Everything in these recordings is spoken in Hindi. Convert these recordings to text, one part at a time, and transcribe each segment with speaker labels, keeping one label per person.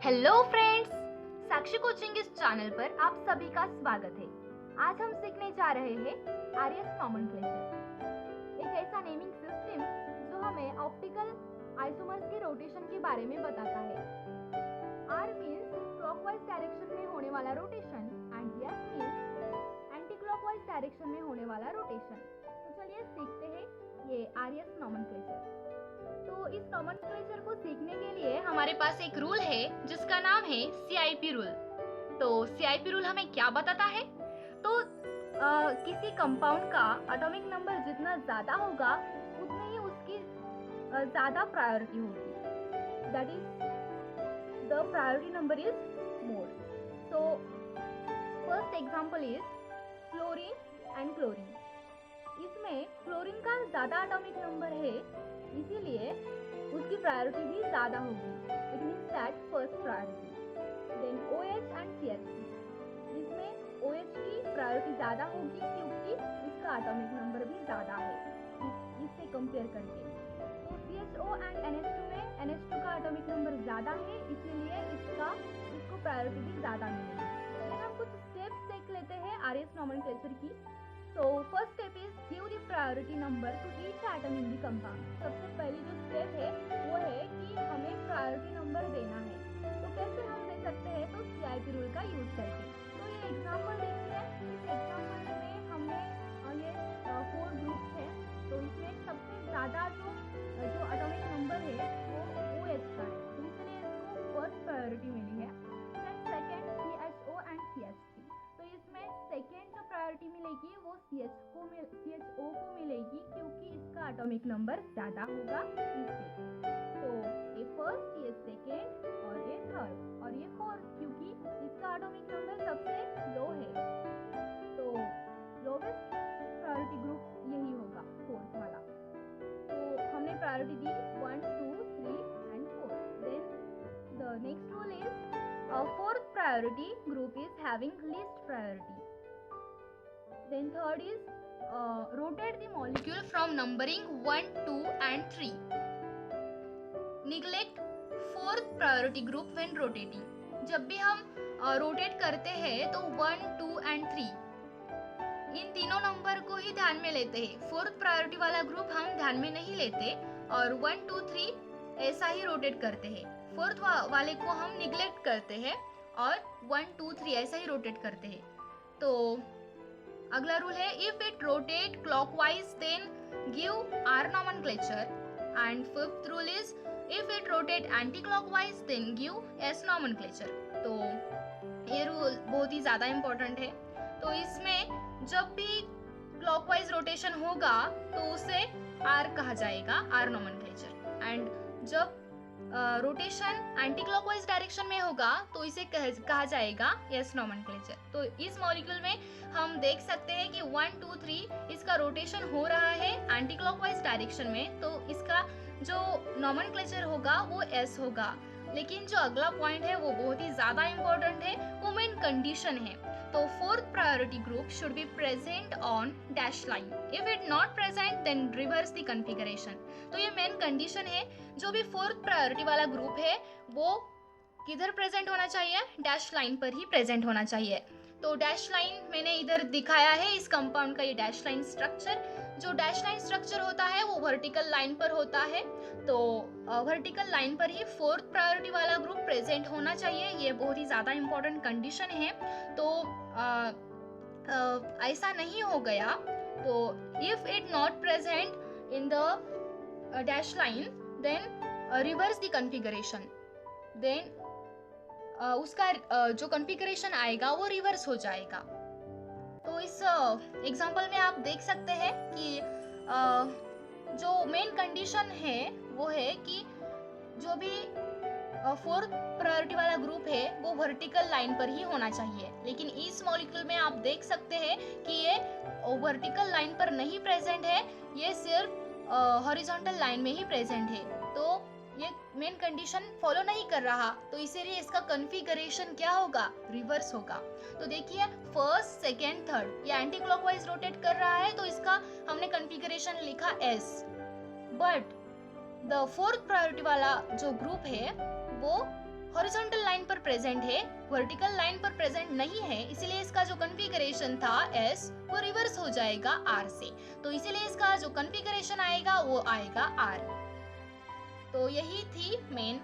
Speaker 1: हेलो फ्रेंड्स, साक्षी कोचिंग इस चैनल पर आप सभी का स्वागत है। आज हम सीखने जा रहे हैं आर्यस नोमेनक्लेचर, एक ऐसा नेमिंग सिस्टम जो हमें ऑप्टिकल आइसोमर्स के रोटेशन के बारे में बताता है। आर मीन्स क्लॉकवाइज डायरेक्शन में होने वाला rotation and S means anti clockwise direction में होने वाला रोटेशन। तो चलिए सीखते हैं ये आर्यस नोमेनक्लेचर। तो इस नोमेनक्लेचर को सीखने के लिए हमारे पास एक रूल है जिसका नाम है CIP रूल। तो CIP रूल हमें क्या बताता है? तो किसी कंपाउंड का एटॉमिक नंबर जितना ज्यादा होगा उतनी ही उसकी ज्यादा प्रायोरिटी होगी। That is the priority number is more. तो first example is fluorine and chlorine. इसमें फ्लोरीन का ज्यादा एटॉमिक नंबर है, इसीलिए उसकी प्रायोरिटी भी ज्यादा होगी। It means that first priority. Then OH and CH3, इसमें OH की प्रायोरिटी ज्यादा होगी क्योंकि इसका एटॉमिक नंबर भी ज्यादा है इससे कंपेयर करके। तो CHO एंड NH2 में NH2 का एटॉमिक नंबर ज्यादा है, इसीलिए इसको प्रायोरिटी भी ज्यादा मिलेगी। फिर हम कुछ स्टेप्स देख लेते हैं आर्यस नोमेनक्लेचर की। So first step is give the priority number to each atom in the compound. सबसे पहली जो स्टेप है वो है कि हमें प्रायोरिटी नंबर देना है। तो कैसे हम दे सकते हैं? तो CIP रूल का यूज करके। तो ये एग्जांपल देखिए, इस एग्जांपल में हमने ये 4 ग्रुप्स हैं। तो इसमें सबसे ज़्यादा जो एटॉमिक नंबर है वो OH का है, तो इसलिए इसको फर्स्ट प्रायोरिटी मिली है। Then second CHO and CH3। तो इसमें सेकेंड जो प्रायोरिटी मिलेगी वो CHO को मिलेगी क्योंकि इसका एटॉमिक नंबर ज्यादा होगा इससे। तो ये फर्स्ट, ये सेकेंड और ये थर्ड और ये फोर्थ, क्योंकि इसका एटॉमिक नंबर सबसे लो है। तो लोवेस्ट प्रायोरिटी ग्रुप यही होगा, फोर्थ वाला। तो हमने प्रायोरिटी दी 1, 2, 3 and 4। Then the next rule is fourth priority group is having least priority. Then third is rotate the molecule from numbering 1, 2 and 3. Neglect fourth priority group when rotating. जब भी हम रोटेट करते हैं तो 1, 2 and 3 इन तीनों नंबर को ही ध्यान में लेते हैं। फोर्थ प्रायोरिटी वाला ग्रुप हम ध्यान में नहीं लेते और 1, 2, 3 ऐसा ही रोटेट करते हैं। फोर्थ वाले को हम निग्लेक्ट करते हैं और 1, 2, 3 ऐसा ही रोटेट करते हैं। तो अगला रूल है if it rotate clockwise then give R nomenclature. And fifth rule is if it rotate anti clockwise then give S nomenclature. तो ये रूल बहुत ही ज्यादा इंपॉर्टेंट है। तो इसमें जब भी क्लॉकवाइज रोटेशन होगा तो उसे आर कहा जाएगा, आर नोमेनक्लेचर। एंड जब रोटेशन एंटी क्लॉकवाइज डायरेक्शन में होगा तो इसे कहा जाएगा एस नोमेनक्लेचर। तो इस मॉलिक्यूल में हम देख सकते हैं कि 1, 2, 3 इसका रोटेशन हो रहा है एंटी क्लॉकवाइज डायरेक्शन में, तो इसका जो नोमेनक्लेचर होगा वो एस होगा। लेकिन जो अगला पॉइंट है वो बहुत ही ज्यादा इंपॉर्टेंट है, वो मेन कंडीशन है। तो fourth priority group should be present on dash line. If it not present then reverse the configuration. तो ये मेन कंडीशन है, जो भी फोर्थ प्रायोरिटी वाला ग्रुप है वो किधर प्रेजेंट होना चाहिए? डैश लाइन पर ही प्रेजेंट होना चाहिए। तो डैश लाइन मैंने इधर दिखाया है, इस कंपाउंड का ये डैश लाइन स्ट्रक्चर। जो डैश लाइन स्ट्रक्चर होता है वो वर्टिकल लाइन पर होता है। तो वर्टिकल लाइन पर ही फोर्थ प्रायोरिटी वाला ग्रुप प्रेजेंट होना चाहिए, ये बहुत ही ज़्यादा इंपॉर्टेंट कंडीशन है। तो ऐसा नहीं हो गया तो if it not present in the dash line then reverse the configuration. Then उसका जो कॉन्फ़िगरेशन आएगा वो रिवर्स हो जाएगा। तो इस एग्जांपल में आप देख सकते हैं कि जो मेन कंडीशन है वो है कि जो भी फोर्थ प्रायोरिटी वाला ग्रुप है वो वर्टिकल लाइन पर ही होना चाहिए। लेकिन इस मॉलिक्यूल में आप देख सकते हैं कि ये वर्टिकल लाइन पर नहीं प्रेजेंट है, ये सिर्फ हॉरिजॉन्टल लाइन में ही प्रेजेंट है। तो ये मेन कंडीशन फॉलो नहीं कर रहा, तो इसीलिए इसका कॉन्फ़िगरेशन क्या होगा? रिवर्स होगा। तो देखिए फर्स्ट, सेकेंड, थर्ड ये एंटी क्लॉकवाइज रोटेट कर रहा है, तो इसका हमने कॉन्फ़िगरेशन लिखा S. But the fourth priority वाला जो ग्रुप है वो हॉरिजॉन्टल लाइन पर प्रेजेंट है, वर्टिकल लाइन पर प्रेजेंट नहीं है, इसीलिए इसका जो कॉन्फ़िगरेशन था S वो रिवर्स हो जाएगा R से। तो इसीलिए इसका जो कॉन्फ़िगरेशन आएगा वो आएगा R। तो यही थी मेन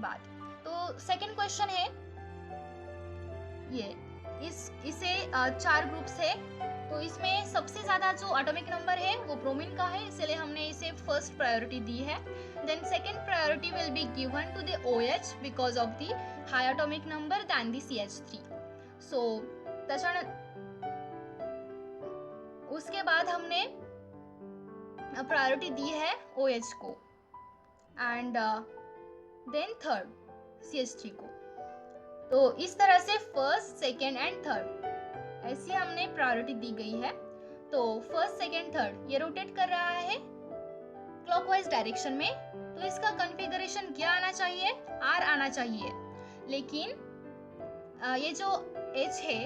Speaker 1: बात। तो सेकंड क्वेश्चन है ये, इसे 4 ग्रुप्स है। तो इसमें सबसे ज्यादा जो एटॉमिक नंबर है वो ब्रोमीन का है, इसलिए हमने इसे फर्स्ट प्रायोरिटी दी है। Then second priority will be given to the OH because of the high atomic number then the CH3। So उसके बाद हमने प्रायोरिटी दी है OH को एंड देन थर्ड CH3 को। तो इस तरह से फर्स्ट, सेकेंड एंड थर्ड ऐसी हमने प्रायोरिटी दी गई है। तो फर्स्ट, सेकेंड, थर्ड ये रोटेट कर रहा है क्लॉकवाइज डायरेक्शन में, तो इसका कॉन्फ़िगरेशन क्या आना चाहिए? R आना चाहिए। लेकिन ये जो H है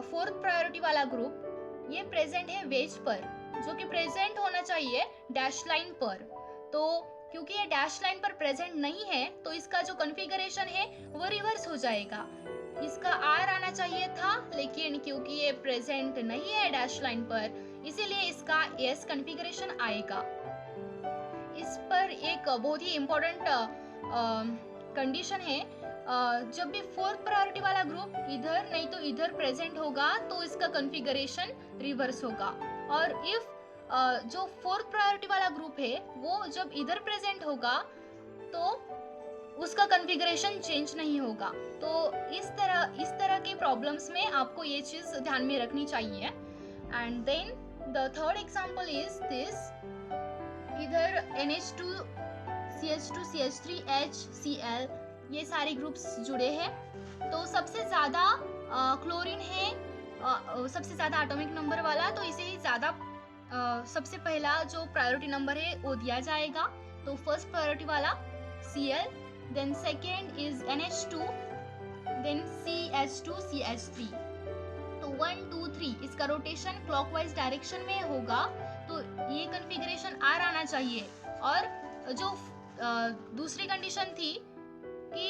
Speaker 1: फोर्थ प्रायोरिटी वाला ग्रुप, ये प्रेजेंट है वेज पर, जो कि प्रेजेंट होना चाहिए डैश लाइन पर। तो क्योंकि ये डैश लाइन पर प्रेजेंट नहीं है तो इसका जो कॉन्फ़िगरेशन है वो रिवर्स हो जाएगा। इसका R आना चाहिए था, लेकिन क्योंकि ये प्रेजेंट नहीं है डैश लाइन पर, इसीलिए इसका S कॉन्फ़िगरेशन आएगा। इस पर एक बहुत ही इम्पोर्टेंट कंडीशन है, जब भी फोर्थ प्रायोरिटी वाला ग्रुप इधर नहीं तो इधर प्रेजेंट होगा तो इसका कॉन्फ़िगरेशन रिवर्स होगा। और इफ जो फोर्थ प्रायोरिटी वाला ग्रुप है वो जब इधर प्रेजेंट होगा तो उसका कॉन्फ़िगरेशन चेंज नहीं होगा। तो इस तरह के प्रॉब्लम्स में आपको ये चीज ध्यान में रखनी चाहिए। And then the third example is this, इधर NH2 CH2 CH3 HCl ये सारे ग्रुप्स जुड़े हैं। तो सबसे ज्यादा क्लोरीन है, सबसे ज्यादा एटॉमिक नंबर वाला, तो इसे ही ज्यादा सबसे पहला जो प्रायोरिटी नंबर है वो दिया जाएगा। तो फर्स्ट प्रायोरिटी वाला Cl, then second is NH2, then CH2 CH3। तो 1 2 3 इसका रोटेशन क्लॉकवाइज डायरेक्शन में होगा, तो ये कॉन्फ़िगरेशन R आना चाहिए। और जो दूसरी कंडीशन थी कि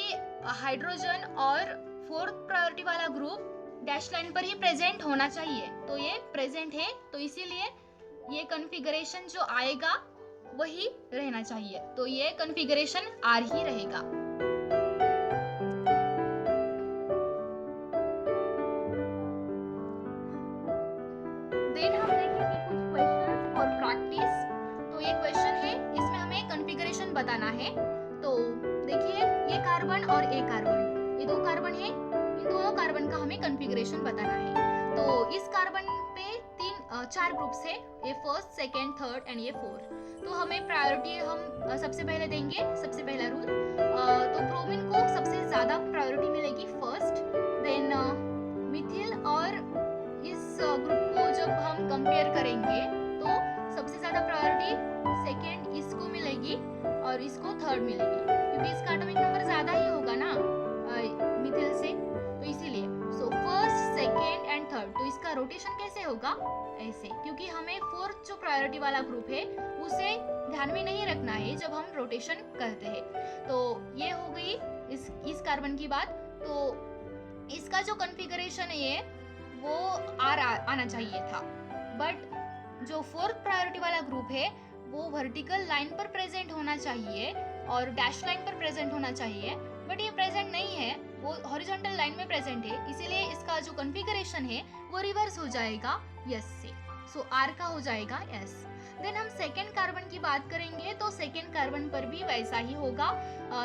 Speaker 1: हाइड्रोजन और फोर्थ प्रायोरिटी वाला ग्रुप डैश लाइन पर ही प्रेजेंट होना चाहिए, तो ये प्रेजेंट है, तो इसीलिए ये कॉन्फ़िगरेशन जो आएगा वही रहना चाहिए। तो ये कॉन्फ़िगरेशन R ही रहेगा। देन हम देखेंगे कुछ क्वेश्चंस फॉर प्रैक्टिस। तो ये क्वेश्चन है, इसमें हमें कॉन्फ़िगरेशन बताना है। तो देखिए, ये कार्बन और ये कार्बन, ये 2 कार्बन है, इन दोनों कार्बन का हमें कॉन्फ़िगरेशन बताना है। तो इस कार्बन पे 4 ग्रुप्स है, ये फर्स्ट, सेकेंड, थर्ड एंड ये फोर्थ। तो हमें प्रायोरिटी हम सबसे पहले देंगे, सबसे पहला रूल। तो ब्रोमीन को सबसे ज्यादा प्रायोरिटी मिलेगी फर्स्ट, देन मिथिल और इस ग्रुप को जब हम कंपेयर करेंगे तो सबसे ज्यादा प्रायोरिटी सेकेंड इसको मिलेगी और इसको थर्ड मिलेगी, क्योंकि इसका एटॉमिक नंबर ज्यादा ही होगा ना मिथिल से, तो इसीलिए so first, second and third. तो इसका रोटेशन कैसे होगा? ऐसे, क्योंकि हमें फोर्थ जो प्रायोरिटी वाला ग्रुप है उसे ध्यान में नहीं रखना है जब हम रोटेशन करते हैं। तो ये हो गई इस कार्बन की बात। तो इसका जो कॉन्फ़िगरेशन है वो R आना चाहिए था, बट जो फोर्थ प्रायोरिटी वाला ग्रुप है वो वर्टिकल लाइन पर प्रेजेंट होना चाहिए और डैश लाइन पर प्रेजेंट होना चाहिए, बट ये प्रेजेंट नहीं है, वो हॉरिजॉन्टल लाइन में प्रेजेंट है, इसीलिए इसका जो कॉन्फ़िगरेशन है वो रिवर्स हो जाएगा S से। सो R का हो जाएगा S। देन हम सेकेंड कार्बन की बात करेंगे, तो सेकेंड कार्बन पर भी वैसा ही होगा।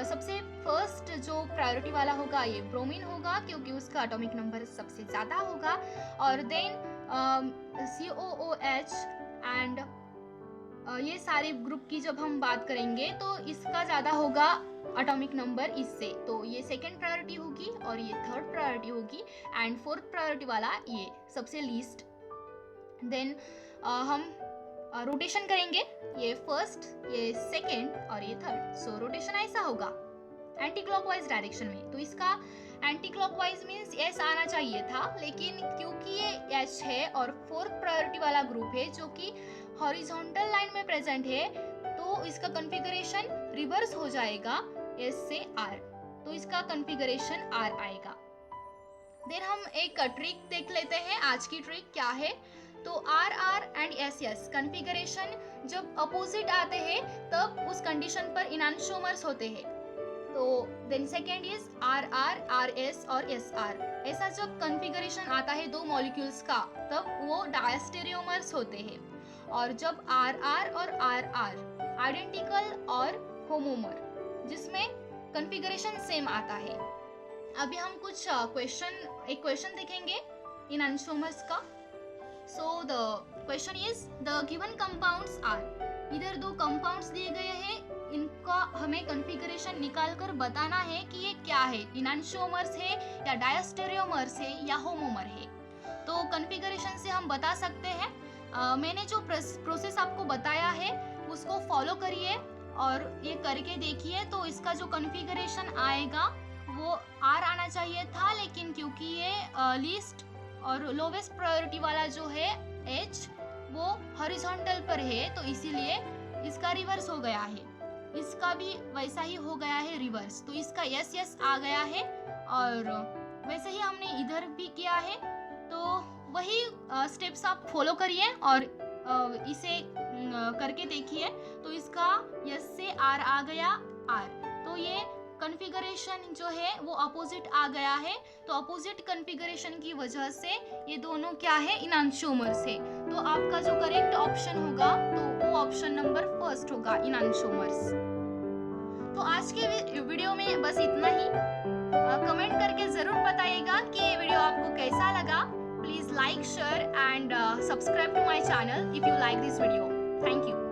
Speaker 1: सबसे फर्स्ट जो प्रायोरिटी वाला होगा ये ब्रोमीन होगा, क्योंकि उसका एटॉमिक नंबर सबसे ज़्यादा होगा। और देन COOH एंड ये सारे ग्रुप की जब हम बात करेंगे तो इसका ज़्यादा होगा एटॉमिक नंबर इससे, तो ये सेकेंड प्रायोरिटी होगी और ये थर्ड प्रायोरिटी होगी, एंड फोर्थ प्रायोरिटी वाला ये सबसे लीस्ट। देन हम रोटेशन करेंगे, ये फर्स्ट, ये सेकेंड और ये थर्ड। सो रोटेशन ऐसा होगा एंटी क्लॉकवाइज डायरेक्शन में। तो इसका एंटी क्लॉकवाइज मीन्स S आना चाहिए था, लेकिन क्योंकि ये H है और फोर्थ प्रायोरिटी वाला ग्रुप है जो कि हॉरिजॉन्टल लाइन में प्रेजेंट है, तो इसका कॉन्फ़िगरेशन रिवर्स हो जाएगा S से R, तो इसका कॉन्फ़िगरेशन R आएगा। देन हम एक ट्रिक देख लेते हैं। आज की ट्रिक क्या है, तो R R and S S configuration जब अपोजिट आते हैं तब उस कंडीशन पर इनांशोमर्स होते हैं। तो then second is R R, R S और एस आर। ऐसा जब कॉन्फ़िगरेशन आता है दो मॉलिक्यूल्स का तब वो डायस्टेरियोमर्स होते हैं। और जब आर आर और आर आर आइडेंटिकल और होमोमर, जिसमें कॉन्फ़िगरेशन सेम आता है। अभी हम कुछ एक क्वेश्चन देखेंगे इनांशोमर्स का। So the question is the given compounds are. इधर दो कंपाउंड्स दिए गए हैं, इनका हमें कॉन्फ़िगरेशन निकाल कर बताना है कि ये क्या है, इनांशोमर्स है या डायस्टेरियोमर्स है या होमोमर है। तो कॉन्फ़िगरेशन से हम बता सकते हैं। मैंने जो प्रोसेस आपको बताया है उसको फॉलो करिए और ये करके देखिए, तो इसका जो कॉन्फ़िगरेशन आएगा वो आर आना चाहिए था, लेकिन क्योंकि ये लीस्ट और लोवेस्ट प्रायोरिटी वाला जो है H वो हॉरिजॉन्टल पर है, तो इसीलिए इसका रिवर्स हो गया है। इसका भी वैसा ही हो गया है रिवर्स, तो इसका यस यस आ गया है। और वैसे ही हमने इधर भी किया है, तो वही स्टेप्स आप फॉलो करिए और इसे करके देखिए। तो इसका यस से आर आ गया आर, तो ये कॉन्फ़िगरेशन जो है वो अपोजिट आ गया है। तो अपोजिट कॉन्फ़िगरेशन की वजह से ये दोनों क्या है, इनांशोमर्स है। तो आपका जो करेक्ट ऑप्शन होगा तो वो ऑप्शन नंबर फर्स्ट होगा, इनांशोमर्स। तो आज के वीडियो में बस इतना ही। कमेंट करके ज़रूर बताइएगा कि ये वीडियो आपको कैसा लगा। Please like, share and subscribe to my channel if you like this video. Thank you.